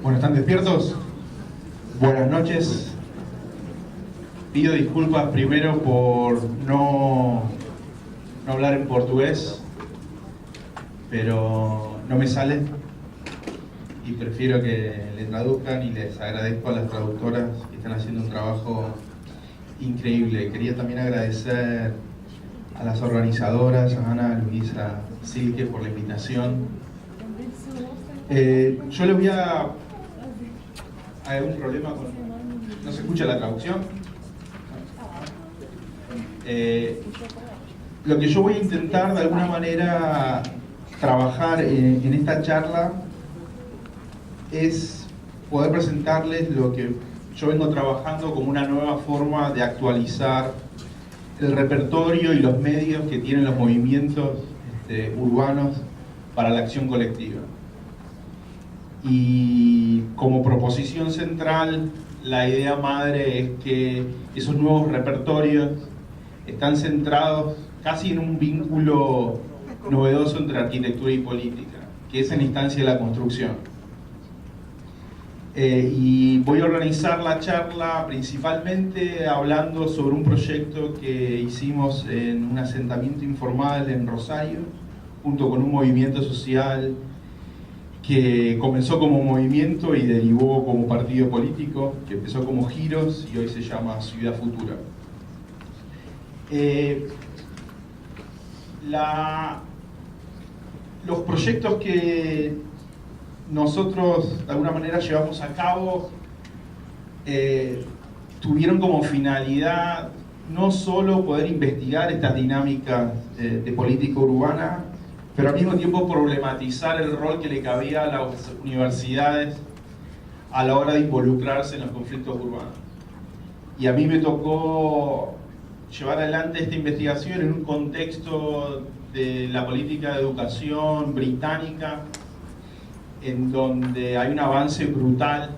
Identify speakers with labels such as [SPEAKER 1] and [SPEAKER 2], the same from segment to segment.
[SPEAKER 1] Bueno, ¿están despiertos? Buenas noches. Pido disculpas primero por no hablar en portugués, pero no me sale y prefiero que le traduzcan, y les agradezco a las traductoras que están haciendo un trabajo increíble. Quería también agradecer a las organizadoras, a Ana, Luisa, Silke, por la invitación. Yo le voy a... ¿Hay algún problema con...? ¿No se escucha la traducción? Lo que yo voy a intentar de alguna manera trabajar en esta charla es poder presentarles lo que yo vengo trabajando como una nueva forma de actualizar el repertorio y los medios que tienen los movimientos urbanos para la acción colectiva. Y como proposición central, la idea madre es que esos nuevos repertorios están centrados casi en un vínculo novedoso entre arquitectura y política, que es en la instancia de la construcción. Y voy a organizar la charla principalmente hablando sobre un proyecto que hicimos en un asentamiento informal en Rosario, junto con un movimiento social que comenzó como movimiento y derivó como partido político, que empezó como Giros y hoy se llama Ciudad Futura. Los proyectos que nosotros de alguna manera llevamos a cabo tuvieron como finalidad no solo poder investigar estas dinámicas de política urbana, pero al mismo tiempo problematizar el rol que le cabía a las universidades a la hora de involucrarse en los conflictos urbanos. Y a mí me tocó llevar adelante esta investigación en un contexto de la política de educación británica, en donde hay un avance brutal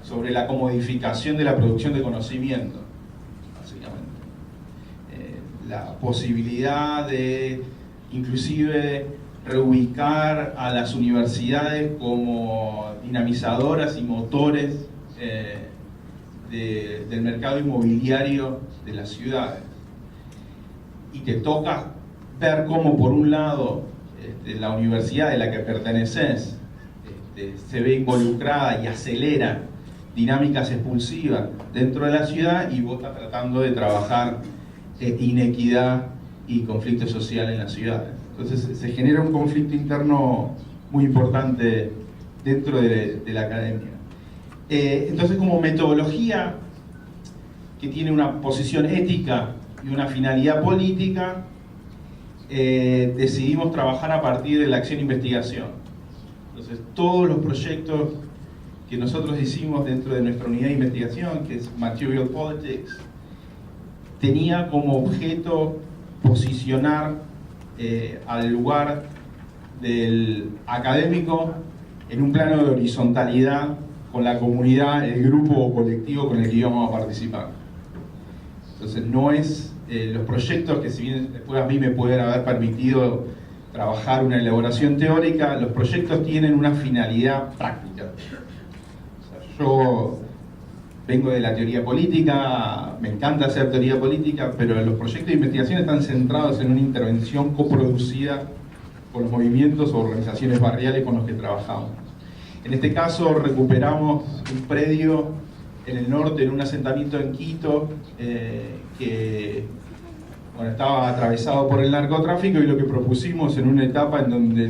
[SPEAKER 1] sobre la comodificación de la producción de conocimiento, básicamente. La posibilidad de inclusive reubicar a las universidades como dinamizadoras y motores del mercado inmobiliario de las ciudades. Y te toca ver cómo, por un lado, la universidad de la que perteneces se ve involucrada y acelera dinámicas expulsivas dentro de la ciudad, y vos estás tratando de trabajar inequidad y conflicto social en las ciudades. Entonces se genera un conflicto interno muy importante dentro de la academia. Entonces, como metodología que tiene una posición ética y una finalidad política, decidimos trabajar a partir de la acción-investigación. Entonces, todos los proyectos que nosotros hicimos dentro de nuestra unidad de investigación, que es Material Politics, tenía como objeto posicionar al lugar del académico en un plano de horizontalidad con la comunidad, el grupo o colectivo con el que íbamos a participar. Entonces, no es los proyectos que, si bien después a mí me pueden haber permitido trabajar una elaboración teórica, los proyectos tienen una finalidad práctica. O sea, yo vengo de la teoría política, me encanta hacer teoría política, pero los proyectos de investigación están centrados en una intervención coproducida con los movimientos o organizaciones barriales con los que trabajamos. En este caso recuperamos un predio en el norte, en un asentamiento en Quito, que estaba atravesado por el narcotráfico, y lo que propusimos en una etapa en donde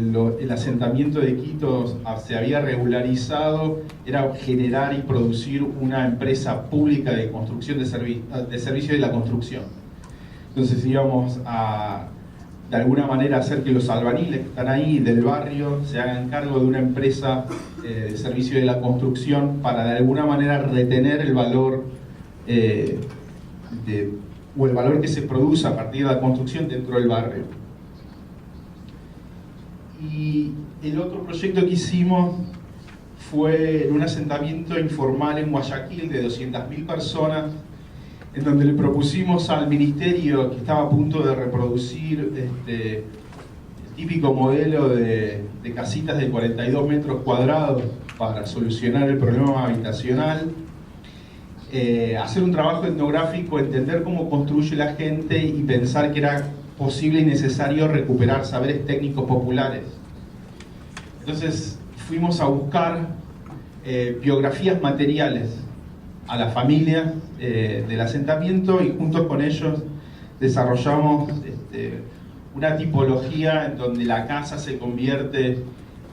[SPEAKER 1] el asentamiento de Quito se había regularizado era generar y producir una empresa pública de construcción de servicio de la construcción. Entonces íbamos a, de alguna manera, hacer que los albaniles que están ahí del barrio se hagan cargo de una empresa de servicio de la construcción para de alguna manera retener el valor o el valor que se produce a partir de la construcción dentro del barrio. Y el otro proyecto que hicimos fue en un asentamiento informal en Guayaquil de 200.000 personas, en donde le propusimos al ministerio, que estaba a punto de reproducir típico modelo de casitas de 42 metros cuadrados para solucionar el problema habitacional. Hacer un trabajo etnográfico, entender cómo construye la gente y pensar que era posible y necesario recuperar saberes técnicos populares. Entonces fuimos a buscar biografías materiales a la familia del asentamiento y juntos con ellos desarrollamos una tipología en donde la casa se convierte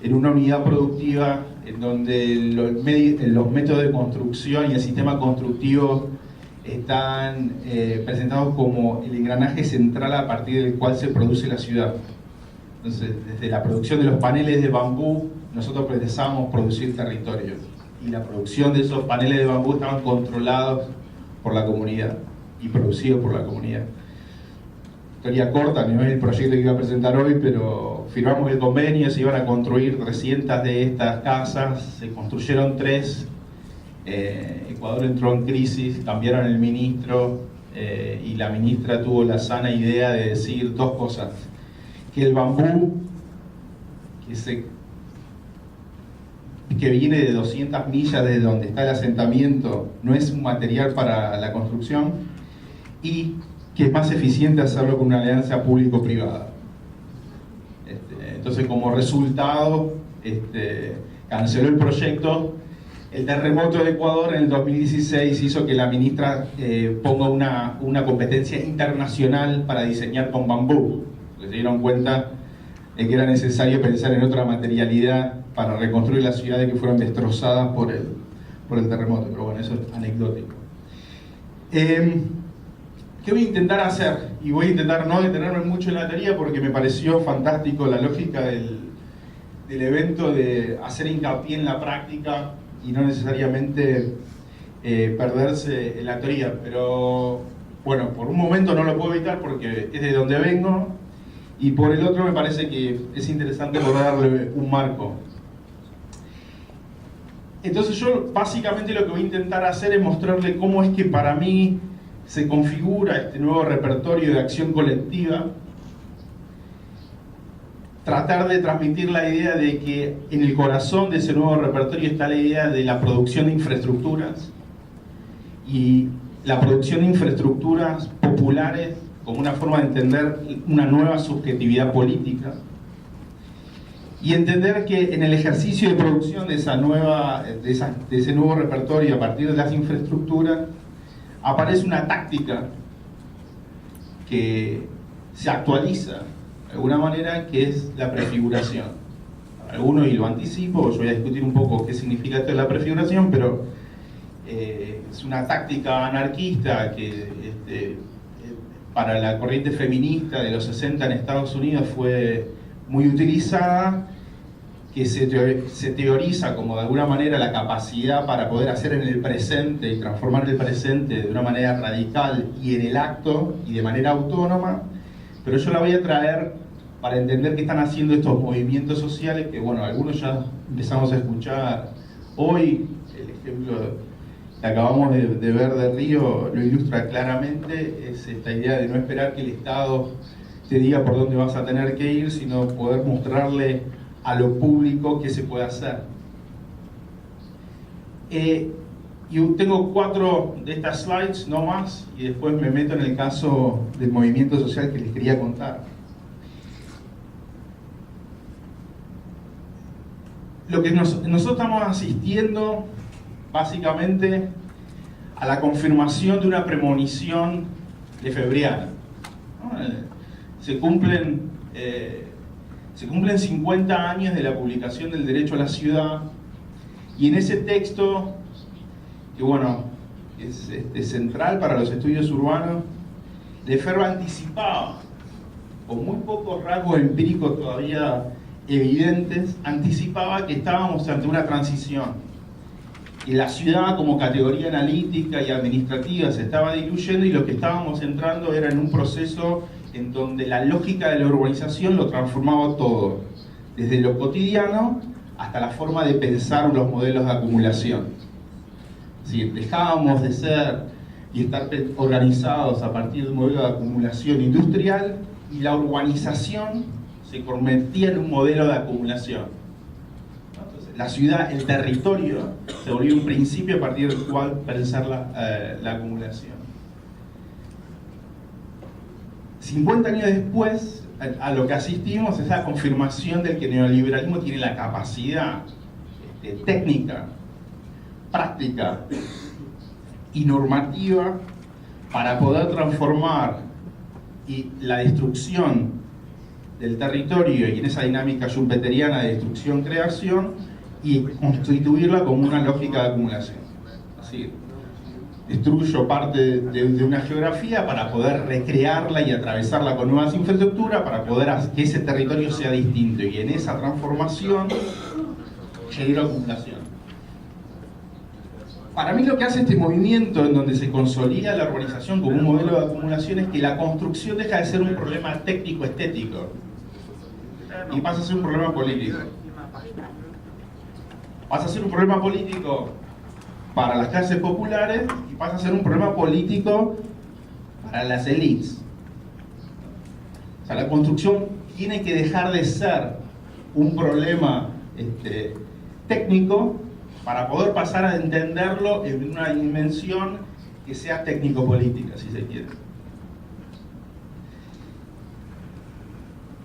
[SPEAKER 1] en una unidad productiva, en donde los métodos de construcción y el sistema constructivo están presentados como el engranaje central a partir del cual se produce la ciudad. Entonces, desde la producción de los paneles de bambú, nosotros pensábamos producir territorio. Y la producción de esos paneles de bambú estaban controlados por la comunidad y producidos por la comunidad. Historia corta, no es el proyecto que iba a presentar hoy, pero firmamos el convenio, se iban a construir 300 de estas casas, se construyeron 3, Ecuador entró en crisis, cambiaron el ministro y la ministra tuvo la sana idea de decir 2 cosas: que el bambú que viene de 200 millas de donde está el asentamiento no es un material para la construcción, y que es más eficiente hacerlo con una alianza público-privada. Entonces, como resultado, canceló el proyecto. El terremoto de Ecuador en el 2016 hizo que la ministra ponga una competencia internacional para diseñar con bambú, porque se dieron cuenta de que era necesario pensar en otra materialidad para reconstruir las ciudades que fueron destrozadas por el terremoto. Pero bueno, eso es anecdótico. ¿Qué voy a intentar hacer? Y voy a intentar no detenerme mucho en la teoría porque me pareció fantástico la lógica del evento de hacer hincapié en la práctica y no necesariamente perderse en la teoría. Pero bueno, por un momento no lo puedo evitar porque es de donde vengo, y por el otro me parece que es interesante poder darle un marco. Entonces yo básicamente lo que voy a intentar hacer es mostrarle cómo es que para mí se configura este nuevo repertorio de acción colectiva, tratar de transmitir la idea de que en el corazón de ese nuevo repertorio está la idea de la producción de infraestructuras, y la producción de infraestructuras populares como una forma de entender una nueva subjetividad política, y entender que en el ejercicio de producción de ese nuevo repertorio a partir de las infraestructuras aparece una táctica que se actualiza de alguna manera, que es la prefiguración. Algunos, y lo anticipo, yo voy a discutir un poco qué significa esto de la prefiguración, pero es una táctica anarquista que para la corriente feminista de los 60 en Estados Unidos fue muy utilizada, que se teoriza como de alguna manera la capacidad para poder hacer en el presente y transformar el presente de una manera radical y en el acto y de manera autónoma, pero yo la voy a traer para entender qué están haciendo estos movimientos sociales que, bueno, algunos ya empezamos a escuchar hoy. El ejemplo que acabamos de ver de Río lo ilustra claramente, es esta idea de no esperar que el Estado te diga por dónde vas a tener que ir, sino poder mostrarle a lo público qué se puede hacer. Y tengo 4 de estas slides, no más, y después me meto en el caso del movimiento social que les quería contar. Lo que nosotros estamos asistiendo básicamente a la confirmación de una premonición lefebriana, ¿no? Se cumplen 50 años de la publicación del Derecho a la Ciudad, y en ese texto, que bueno, es central para los estudios urbanos, Lefebvre anticipaba, con muy pocos rasgos empíricos todavía evidentes, anticipaba que estábamos ante una transición, y la ciudad como categoría analítica y administrativa se estaba diluyendo, y lo que estábamos entrando era en un proceso en donde la lógica de la urbanización lo transformaba todo, desde lo cotidiano hasta la forma de pensar los modelos de acumulación. Es decir, dejábamos de ser y estar organizados a partir de un modelo de acumulación industrial, y la urbanización se convertía en un modelo de acumulación. Entonces, la ciudad, el territorio, se volvió un principio a partir del cual pensar la acumulación. 50 años después, a lo que asistimos es la confirmación de que el neoliberalismo tiene la capacidad técnica, práctica y normativa para poder transformar la destrucción del territorio y en esa dinámica schumpeteriana de destrucción-creación y constituirla como una lógica de acumulación. Así, destruyo parte de una geografía para poder recrearla y atravesarla con nuevas infraestructuras para poder hacer que ese territorio sea distinto, y en esa transformación genera acumulación. Para mí lo que hace este movimiento en donde se consolida la urbanización como un modelo de acumulación es que la construcción deja de ser un problema técnico-estético y pasa a ser un problema político. Pasa a ser un problema político para las clases populares y pasa a ser un problema político para las élites. O sea, la construcción tiene que dejar de ser un problema técnico para poder pasar a entenderlo en una dimensión que sea técnico-política, si se quiere.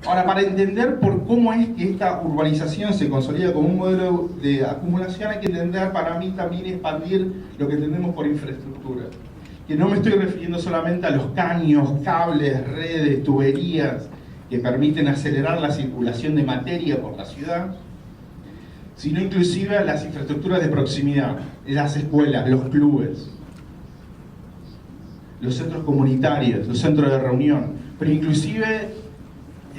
[SPEAKER 1] Ahora, para entender por cómo es que esta urbanización se consolida como un modelo de acumulación, hay que entender, para mí, también expandir lo que entendemos por infraestructura. Que no me estoy refiriendo solamente a los caños, cables, redes, tuberías que permiten acelerar la circulación de materia por la ciudad, sino inclusive a las infraestructuras de proximidad, las escuelas, los clubes, los centros comunitarios, los centros de reunión, pero inclusive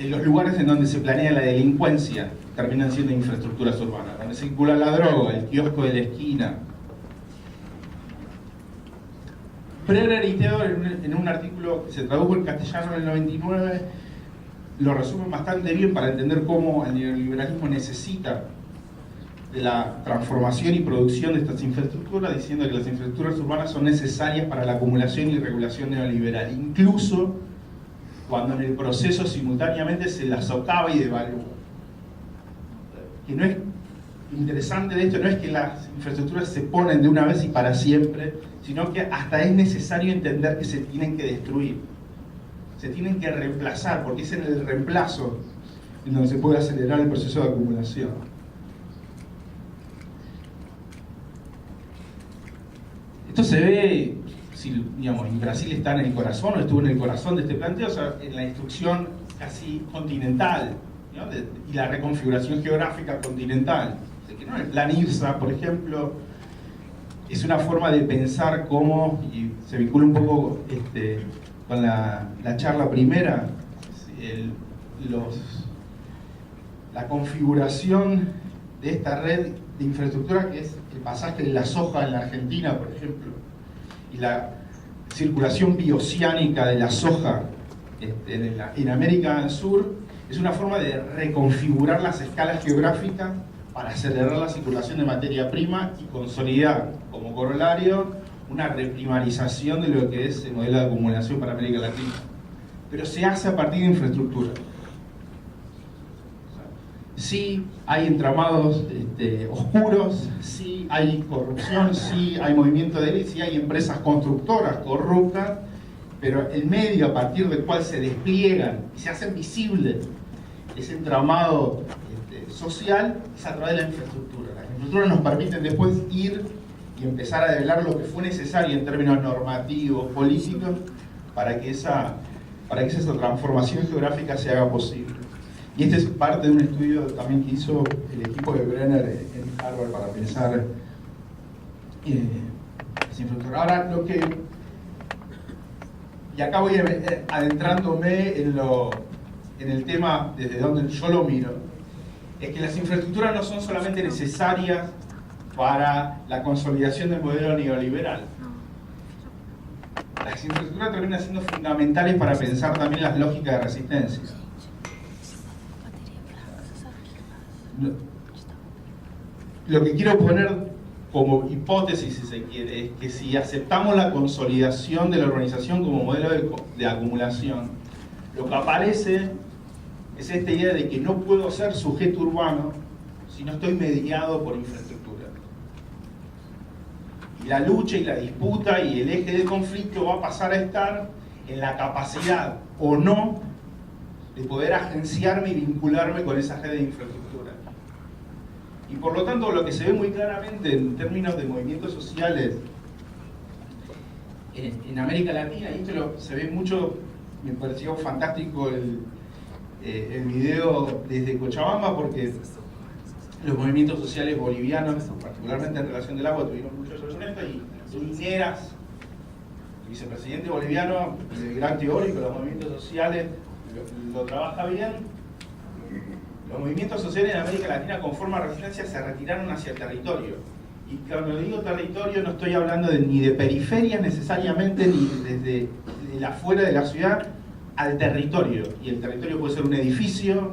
[SPEAKER 1] los lugares en donde se planea la delincuencia terminan siendo infraestructuras urbanas, donde circula la droga, el kiosco de la esquina. Preller y Theodor, en un artículo que se tradujo en castellano en el 99, lo resumen bastante bien para entender cómo el neoliberalismo necesita de la transformación y producción de estas infraestructuras, diciendo que las infraestructuras urbanas son necesarias para la acumulación y regulación neoliberal, incluso cuando en el proceso simultáneamente se las socava y devalúa. Que no es interesante de esto, no es que las infraestructuras se ponen de una vez y para siempre, sino que hasta es necesario entender que se tienen que destruir, se tienen que reemplazar, porque es en el reemplazo en donde se puede acelerar el proceso de acumulación. Esto se ve, si, digamos, en Brasil está en el corazón, o estuvo en el corazón de este planteo, o sea, en la destrucción casi continental, ¿no? Y la reconfiguración geográfica continental. De que, ¿no? El plan IRSA, por ejemplo, es una forma de pensar cómo, y se vincula un poco con la charla primera, la configuración de esta red de infraestructura, que es el pasaje de la soja en la Argentina, por ejemplo, y la circulación bioceánica de la soja en América del Sur, es una forma de reconfigurar las escalas geográficas para acelerar la circulación de materia prima y consolidar como corolario una reprimarización de lo que es el modelo de acumulación para América Latina. Pero se hace a partir de infraestructura. Sí hay entramados oscuros, sí hay corrupción, sí hay movimiento de élite, sí hay empresas constructoras corruptas, pero el medio a partir del cual se despliegan y se hacen visibles ese entramado social es a través de la infraestructura. Las infraestructuras nos permiten después ir y empezar a develar lo que fue necesario en términos normativos, políticos, para que esa transformación geográfica se haga posible. Y este es parte de un estudio también que hizo el equipo de Brenner en Harvard para pensar las infraestructuras. Ahora, y acá voy adentrándome en el tema desde donde yo lo miro, es que las infraestructuras no son solamente necesarias para la consolidación del modelo neoliberal. Las infraestructuras terminan siendo fundamentales para pensar también las lógicas de resistencia. Lo que quiero poner como hipótesis, si se quiere, es que si aceptamos la consolidación de la urbanización como modelo de acumulación, lo que aparece es esta idea de que no puedo ser sujeto urbano si no estoy mediado por infraestructura. Y la lucha y la disputa y el eje del conflicto va a pasar a estar en la capacidad o no de poder agenciarme y vincularme con esa red de infraestructura. Y por lo tanto, lo que se ve muy claramente en términos de movimientos sociales en América Latina, y esto se ve mucho, me pareció fantástico el video desde Cochabamba, porque los movimientos sociales bolivianos, particularmente en relación del agua, tuvieron mucho sobre esto, y Lineras, el vicepresidente boliviano, el gran teórico de los movimientos sociales, lo trabaja bien. Los movimientos sociales en América Latina con forma de resistencia se retiraron hacia el territorio. Y cuando digo territorio no estoy hablando ni de periferias necesariamente, ni desde afuera de la ciudad al territorio. Y el territorio puede ser un edificio,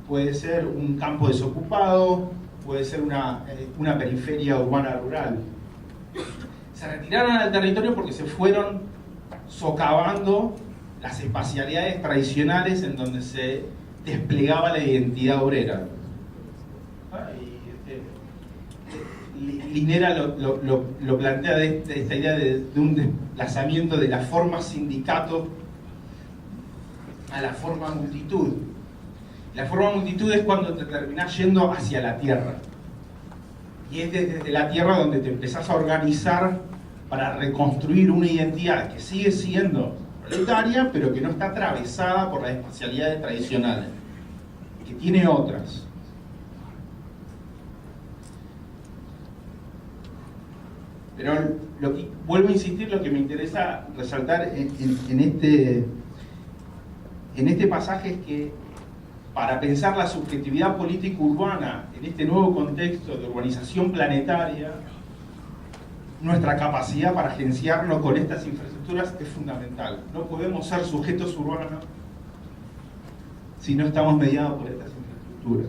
[SPEAKER 1] puede ser un campo desocupado, puede ser una periferia urbana rural. Se retiraron al territorio porque se fueron socavando las espacialidades tradicionales en donde se desplegaba la identidad obrera. Linera lo plantea de esta idea de un desplazamiento de la forma sindicato a la forma multitud. La forma multitud es cuando te terminás yendo hacia la tierra. Y es desde la tierra donde te empezás a organizar para reconstruir una identidad que sigue siendo proletaria, pero que no está atravesada por las espacialidades tradicionales, que tiene otras. Pero vuelvo a insistir, lo que me interesa resaltar en este pasaje es que para pensar la subjetividad política urbana en este nuevo contexto de urbanización planetaria, nuestra capacidad para agenciarnos con estas infraestructuras es fundamental. No podemos ser sujetos urbanos si no estamos mediados por estas infraestructuras.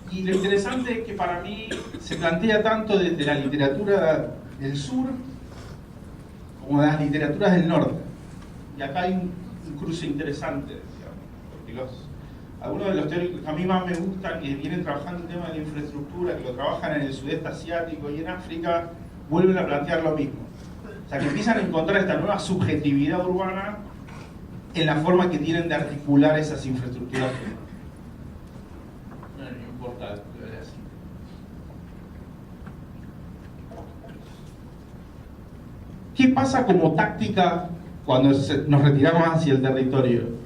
[SPEAKER 1] Y lo interesante es que para mí se plantea tanto desde la literatura del sur como de las literaturas del norte. Y acá hay un cruce interesante, digamos, porque algunos de los teóricos que a mí más me gustan, que vienen trabajando el tema de la infraestructura, que lo trabajan en el sudeste asiático y en África, vuelven a plantear lo mismo. O sea, que empiezan a encontrar esta nueva subjetividad urbana en la forma que tienen de articular esas infraestructuras. No importa, lo veré así. ¿Qué pasa como táctica cuando nos retiramos hacia el territorio?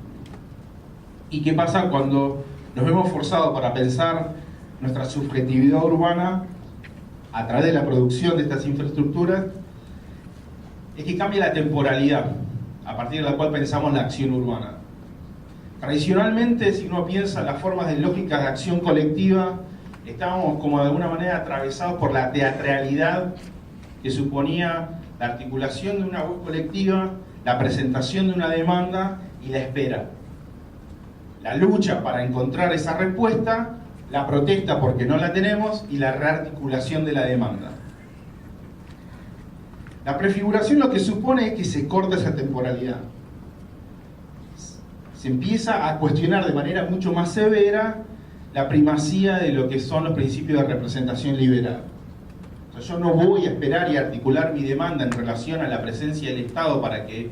[SPEAKER 1] ¿Y qué pasa cuando nos vemos forzados para pensar nuestra subjetividad urbana a través de la producción de estas infraestructuras? Es que cambia la temporalidad a partir de la cual pensamos la acción urbana. Tradicionalmente, si uno piensa en las formas de lógicas de acción colectiva, estábamos como de alguna manera atravesados por la teatralidad que suponía la articulación de una voz colectiva, la presentación de una demanda y la espera. La lucha para encontrar esa respuesta, la protesta porque no la tenemos y la rearticulación de la demanda. La prefiguración lo que supone es que se corta esa temporalidad. Se empieza a cuestionar de manera mucho más severa la primacía de lo que son los principios de representación liberal. O sea, yo no voy a esperar y articular mi demanda en relación a la presencia del Estado para que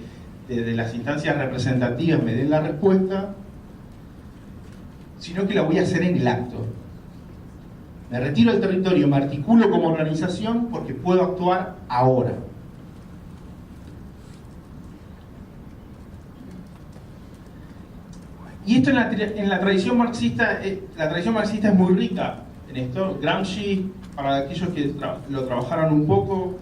[SPEAKER 1] desde las instancias representativas me den la respuesta, sino que la voy a hacer en el acto. Me retiro del territorio, me articulo como organización porque puedo actuar ahora. Y esto en la tradición marxista, la tradición marxista es muy rica en esto. Gramsci, para aquellos que lo trabajaron un poco,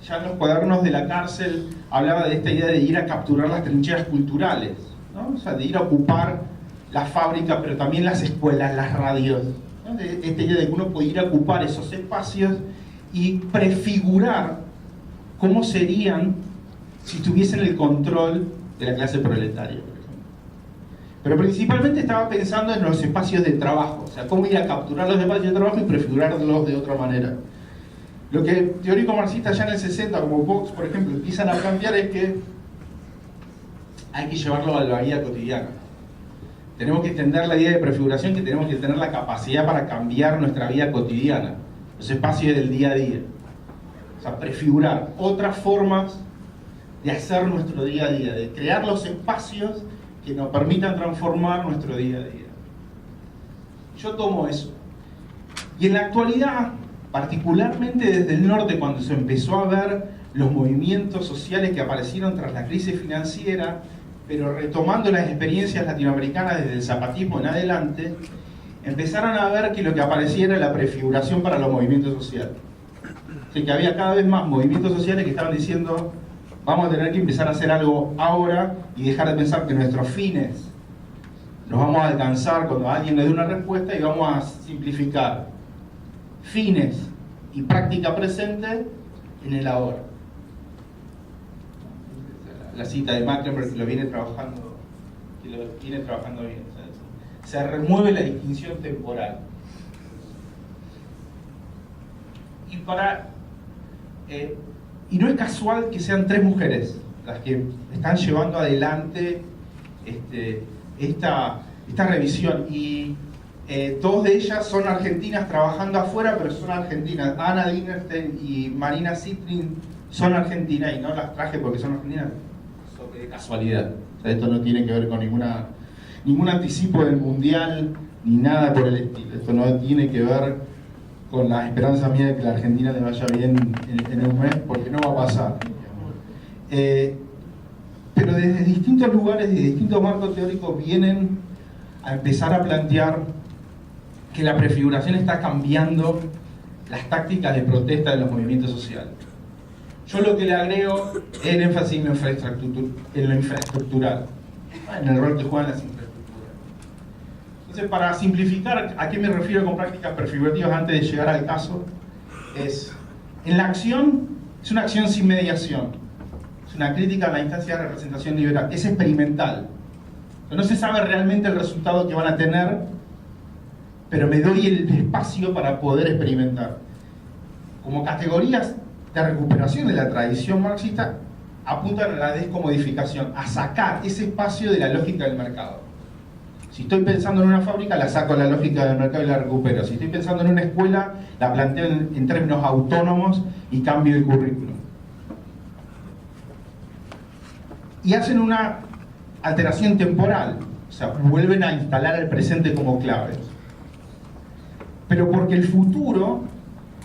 [SPEAKER 1] ya en los cuadernos de la cárcel hablaba de esta idea de ir a capturar las trincheras culturales, ¿no? O sea, de ir a ocupar las fábricas, pero también las escuelas, las radios, ¿no? Esta idea de que uno puede ir a ocupar esos espacios y prefigurar cómo serían si tuviesen el control de la clase proletaria, por ejemplo. Pero principalmente estaba pensando en los espacios de trabajo, o sea, cómo ir a capturar los espacios de trabajo y prefigurarlos de otra manera. Lo que teóricos marxistas ya en el 60, como Vox, por ejemplo, empiezan a plantear es que hay que llevarlo a la vida cotidiana. Tenemos que extender la idea de prefiguración, que tenemos que tener la capacidad para cambiar nuestra vida cotidiana, los espacios del día a día. O sea, prefigurar otras formas de hacer nuestro día a día, de crear los espacios que nos permitan transformar nuestro día a día. Yo tomo eso. Y en la actualidad, particularmente desde el norte, cuando se empezó a ver los movimientos sociales que aparecieron tras la crisis financiera, pero retomando las experiencias latinoamericanas desde el zapatismo en adelante, empezaron a ver que lo que aparecía era la prefiguración para los movimientos sociales. Así que había cada vez más movimientos sociales que estaban diciendo: vamos a tener que empezar a hacer algo ahora y dejar de pensar que nuestros fines los vamos a alcanzar cuando alguien nos dé una respuesta, y vamos a simplificar fines y práctica presente en el ahora. La cita de Mecklenburg, que lo viene trabajando bien. O sea, se remueve la distinción temporal. Y no es casual que sean 3 mujeres las que están llevando adelante esta revisión, y 2 de ellas son argentinas trabajando afuera, pero son argentinas. Ana Dinerstein y Marina Citrin son argentinas, y no las traje porque son argentinas, son de casualidad. O sea, esto no tiene que ver con ningún anticipo del mundial ni nada por el estilo. Esto no tiene que ver con la esperanza mía de que la Argentina le vaya bien en un mes, porque no va a pasar. Pero desde distintos lugares y distintos marcos teóricos vienen a empezar a plantear que la prefiguración está cambiando las tácticas de protesta de los movimientos sociales. Yo lo que le agrego es el énfasis en lo infraestructural, en el rol que juegan las infraestructuras. Entonces, para simplificar a qué me refiero con prácticas prefigurativas antes de llegar al caso, en la acción, es una acción sin mediación, es una crítica a la instancia de representación liberal, es experimental. No se sabe realmente el resultado que van a tener, pero me doy el espacio para poder experimentar. Como categorías de recuperación de la tradición marxista, apuntan a la descomodificación, a sacar ese espacio de la lógica del mercado. Si estoy pensando en una fábrica, la saco de la lógica del mercado y la recupero. Si estoy pensando en una escuela, la planteo en términos autónomos y cambio el currículum. Y hacen una alteración temporal, o sea, vuelven a instalar el presente como clave. Pero porque el futuro,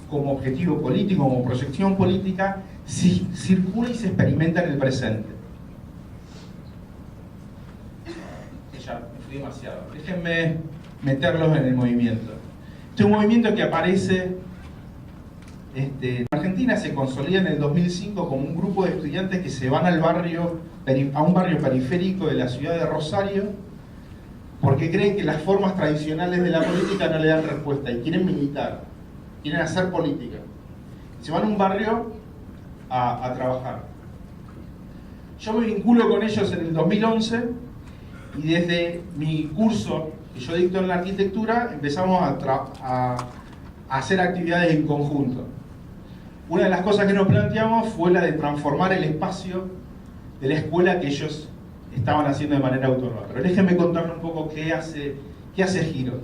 [SPEAKER 1] como objetivo político, como proyección política, circula y se experimenta en el presente. Ya me fui demasiado. Déjenme meterlos en el movimiento. Este es un movimiento que aparece en Argentina, se consolida en el 2005 como un grupo de estudiantes que se van a un barrio periférico de la ciudad de Rosario, porque creen que las formas tradicionales de la política no le dan respuesta y quieren militar, quieren hacer política. Se van a un barrio a trabajar. Yo me vinculo con ellos en el 2011 y desde mi curso que yo dicto en la arquitectura empezamos a hacer actividades en conjunto. Una de las cosas que nos planteamos fue la de transformar el espacio de la escuela que ellos estaban haciendo de manera autónoma. Pero déjenme contarles un poco qué hace Giros.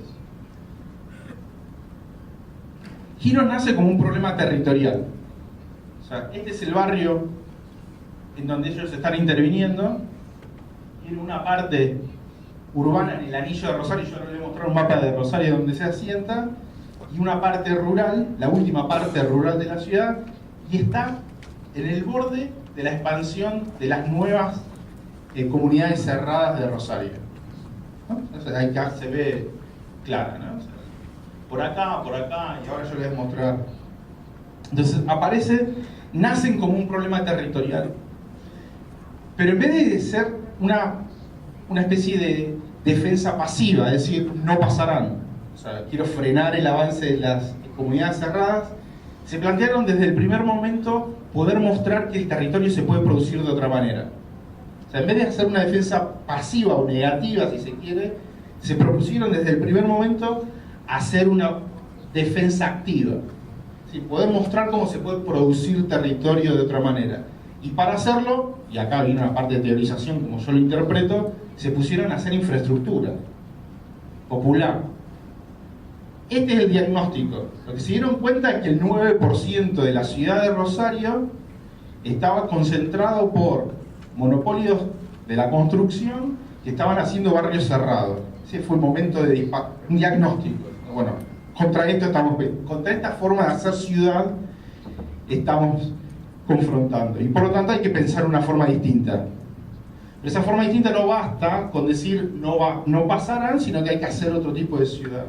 [SPEAKER 1] Giros nace como un problema territorial. O sea, este es el barrio en donde ellos están interviniendo. Tiene una parte urbana en el anillo de Rosario, yo ahora les voy a mostrar un mapa de Rosario donde se asienta, y una parte rural, la última parte rural de la ciudad, y está en el borde de la expansión de las nuevas comunidades cerradas de Rosario, ¿no? Entonces ahí acá se ve clara, ¿no? O sea, por acá, y ahora yo les voy a mostrar. Entonces nacen como un problema territorial, pero en vez de ser una especie de defensa pasiva, es decir, no pasarán, o sea, quiero frenar el avance de las comunidades cerradas, se plantearon desde el primer momento poder mostrar que el territorio se puede producir de otra manera. O sea, en vez de hacer una defensa pasiva o negativa, si se quiere, se propusieron desde el primer momento hacer una defensa activa. ¿Sí? Poder mostrar cómo se puede producir territorio de otra manera. Y para hacerlo, y acá viene una parte de teorización como yo lo interpreto, se pusieron a hacer infraestructura popular. Este es el diagnóstico. Lo que se dieron cuenta es que el 9% de la ciudad de Rosario estaba concentrado por monopolios de la construcción que estaban haciendo barrios cerrados. Ese fue el momento de un diagnóstico. Bueno, contra esta forma de hacer ciudad estamos confrontando. Y por lo tanto hay que pensar una forma distinta. Pero esa forma distinta no basta con decir no pasarán, sino que hay que hacer otro tipo de ciudad.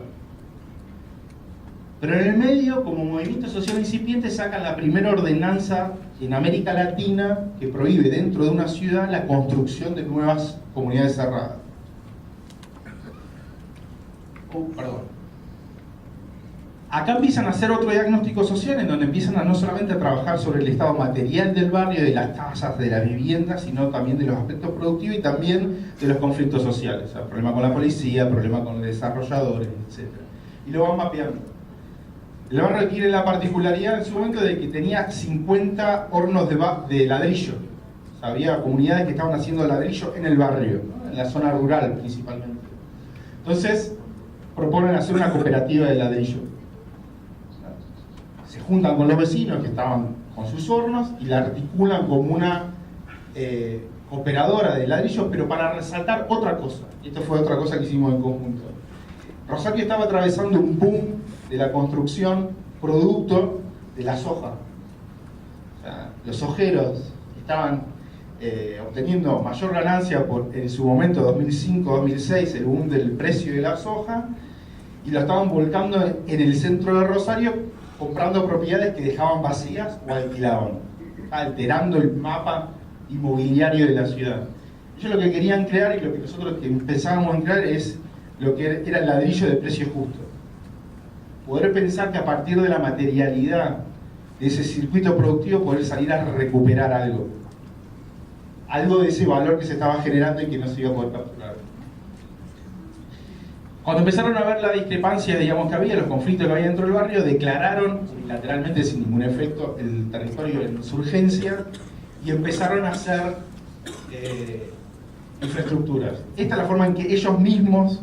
[SPEAKER 1] Pero en el medio, como movimiento social incipiente, sacan la primera ordenanza en América Latina que prohíbe dentro de una ciudad la construcción de nuevas comunidades cerradas. Acá empiezan a hacer otro diagnóstico social en donde empiezan a no solamente a trabajar sobre el estado material del barrio, de las tasas, de la vivienda, sino también de los aspectos productivos y también de los conflictos sociales. O sea, problema con la policía, problema con los desarrolladores, etc. Y lo van mapeando. El barrio tiene la particularidad en su momento de que tenía 50 hornos de ladrillo. O sea, había comunidades que estaban haciendo ladrillo en el barrio, ¿no? En la zona rural principalmente. Entonces, proponen hacer una cooperativa de ladrillo. Se juntan con los vecinos que estaban con sus hornos y la articulan como una operadora de ladrillo, pero para resaltar otra cosa. Y esto fue otra cosa que hicimos en conjunto. Rosario estaba atravesando un boom de la construcción producto de la soja. O sea, los sojeros estaban obteniendo mayor ganancia en su momento 2005-2006, el boom del precio de la soja, y lo estaban volcando en el centro de Rosario, comprando propiedades que dejaban vacías o alquilaban, alterando el mapa inmobiliario de la ciudad. Ellos lo que querían crear, y lo que nosotros empezábamos a crear, es lo que era el ladrillo de precio justo. Poder pensar que a partir de la materialidad de ese circuito productivo poder salir a recuperar algo de ese valor que se estaba generando y que no se iba a poder capturar. Cuando empezaron a ver la discrepancia, digamos, que había, los conflictos que había dentro del barrio, declararon unilateralmente, sin ningún efecto, el territorio de insurgencia y empezaron a hacer infraestructuras. Esta es la forma en que ellos mismos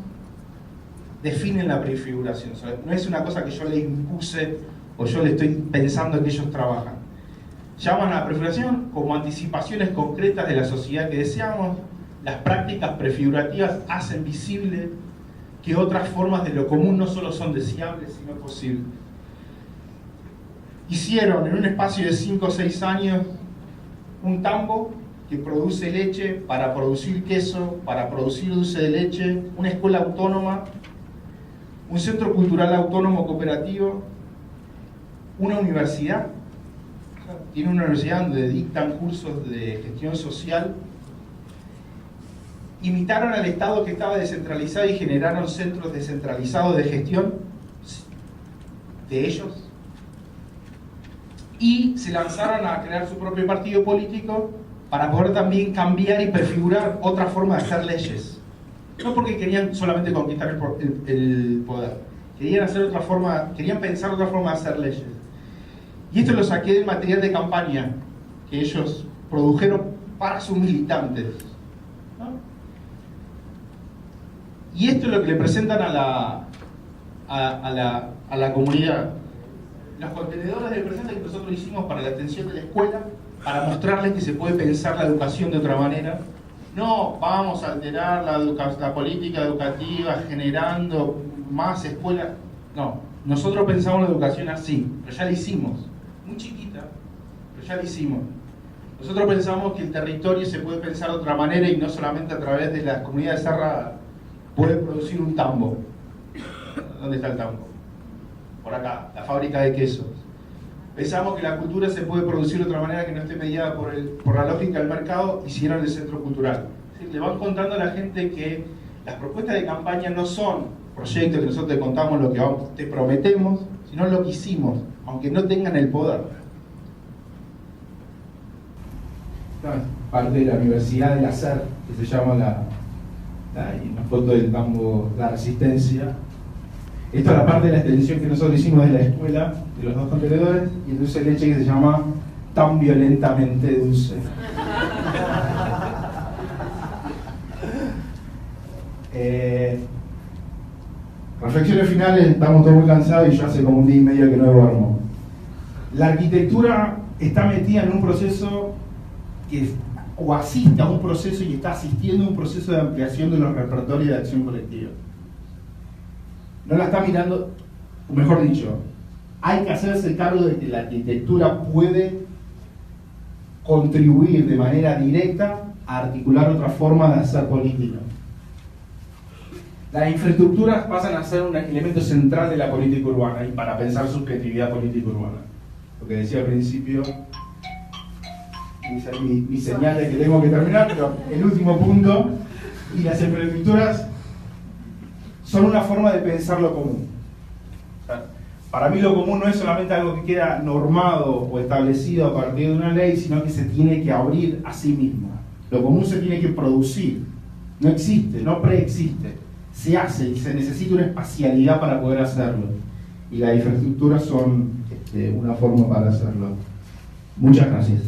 [SPEAKER 1] definen la prefiguración. O sea, no es una cosa que yo le impuse o yo le estoy pensando que ellos trabajan. Llaman a la prefiguración como anticipaciones concretas de la sociedad que deseamos. Las prácticas prefigurativas hacen visible que otras formas de lo común no solo son deseables, sino posibles. Hicieron en un espacio de 5 o 6 años un tambo que produce leche para producir queso, para producir dulce de leche, una escuela autónoma, un centro cultural autónomo cooperativo, una universidad. Tiene una universidad donde dictan cursos de gestión social. Imitaron al Estado que estaba descentralizado y generaron centros descentralizados de gestión de ellos. Y se lanzaron a crear su propio partido político para poder también cambiar y prefigurar otra forma de hacer leyes. No porque querían solamente conquistar el poder, querían hacer otra forma, querían pensar otra forma de hacer leyes. Y esto lo saqué del material de campaña que ellos produjeron para sus militantes, ¿no? Y esto es lo que le presentan a la comunidad. Los contenedores de presente que nosotros hicimos para la atención de la escuela, para mostrarles que se puede pensar la educación de otra manera. No vamos a alterar la política educativa generando más escuelas. No, nosotros pensamos la educación así, pero ya la hicimos. Muy chiquita, pero ya la hicimos. Nosotros pensamos que el territorio se puede pensar de otra manera y no solamente a través de las comunidades cerradas. Puede producir un tambo. ¿Dónde está el tambo? Por acá, la fábrica de quesos. Pensamos que la cultura se puede producir de otra manera que no esté mediada por la lógica del mercado. Hicieron el centro cultural. Es decir, le van contando a la gente que las propuestas de campaña no son proyectos que nosotros te contamos lo que te prometemos, sino lo que hicimos, aunque no tengan el poder. Parte de la Universidad del Hacer, que se llama la foto del tambo La Resistencia. Esta es la parte de la extensión que nosotros hicimos de la escuela, de los 2 contenedores, y el dulce de leche que se llama
[SPEAKER 2] tan violentamente dulce. Reflexiones finales, estamos todos muy cansados y yo hace como un día y medio que no duermo. La arquitectura está metida en un proceso o asiste a un proceso y está asistiendo a un proceso de ampliación de los repertorios de acción colectiva. No la está mirando, o mejor dicho, hay que hacerse cargo de que la arquitectura puede contribuir de manera directa a articular otra forma de hacer política. Las infraestructuras pasan a ser un elemento central de la política urbana y para pensar subjetividad política urbana. Lo que decía al principio, mi señal de que tengo que terminar, pero el último punto, y las infraestructuras son una forma de pensar lo común. O sea, para mí lo común no es solamente algo que queda normado o establecido a partir de una ley, sino que se tiene que abrir a sí mismo. Lo común se tiene que producir, no existe, no preexiste. Se hace y se necesita una espacialidad para poder hacerlo. Y las infraestructuras son una forma para hacerlo. Muchas gracias.